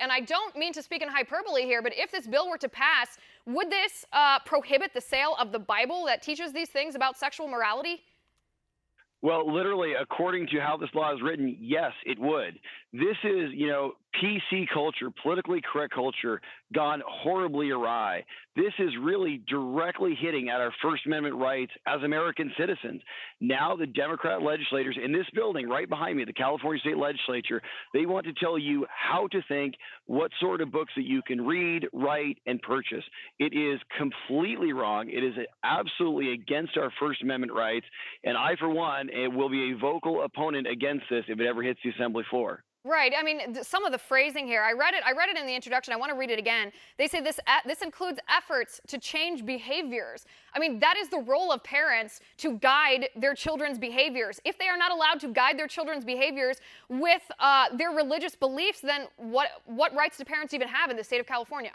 and I don't mean to speak in hyperbole here, but if this bill were to pass, would this prohibit the sale of the Bible that teaches these things about sexual morality? Well, literally, according to how this law is written, yes, it would. This is, PC culture, politically correct culture, gone horribly awry. This is really directly hitting at our First Amendment rights as American citizens. Now, the Democrat legislators in this building right behind me, the California State Legislature, they want to tell you how to think, what sort of books that you can read, write, and purchase. It is completely wrong. It is absolutely against our First Amendment rights. And I, for one, will be a vocal opponent against this if it ever hits the assembly floor. Right. I mean, some of the phrasing here, I read it in the introduction. I want to read it again. They say this includes efforts to change behaviors. I mean, that is the role of parents, to guide their children's behaviors. If they are not allowed to guide their children's behaviors with their religious beliefs, then what rights do parents even have in the state of California?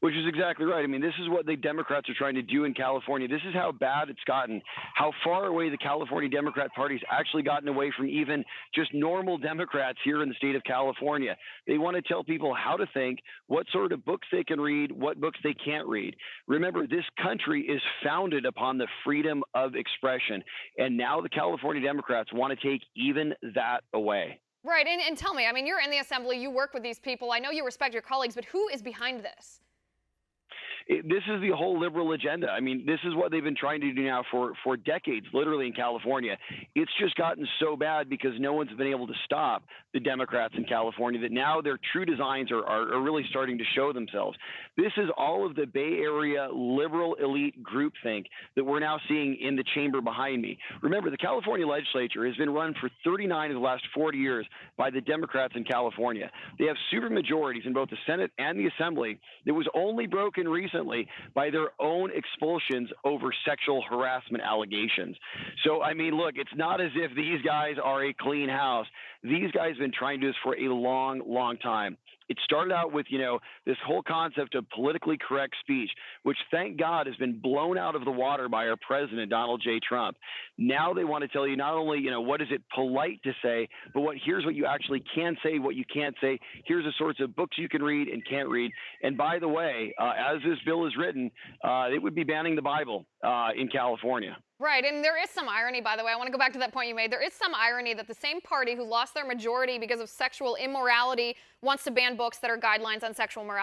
Which is exactly right. I mean, this is what the Democrats are trying to do in California. This is how bad it's gotten, how far away the California Democrat Party's actually gotten away from even just normal Democrats here in the state of California. They want to tell people how to think, what sort of books they can read, what books they can't read. Remember, this country is founded upon the freedom of expression. And now the California Democrats want to take even that away. Right. And tell me, I mean, you're in the assembly, you work with these people. I know you respect your colleagues, but who is behind this? This is the whole liberal agenda. I mean, this is what they've been trying to do now for decades, literally in California. It's just gotten so bad because no one's been able to stop the Democrats in California that now their true designs are really starting to show themselves. This is all of the Bay Area liberal elite groupthink that we're now seeing in the chamber behind me. Remember, the California legislature has been run for 39 of the last 40 years by the Democrats in California. They have supermajorities in both the Senate and the Assembly that was only broken recently by their own expulsions over sexual harassment allegations. So, I mean, look, it's not as if these guys are a clean house. These guys have been trying to do this for a long, long time. It started out with, this whole concept of politically correct speech, which, thank God, has been blown out of the water by our president, Donald J. Trump. Now they want to tell you not only, what is it polite to say, but here's what you actually can say, what you can't say. Here's the sorts of books you can read and can't read. And by the way, as this bill is written, it would be banning the Bible in California. Right, and there is some irony, by the way. I want to go back to that point you made. There is some irony that the same party who lost their majority because of sexual immorality wants to ban books that are guidelines on sexual morality.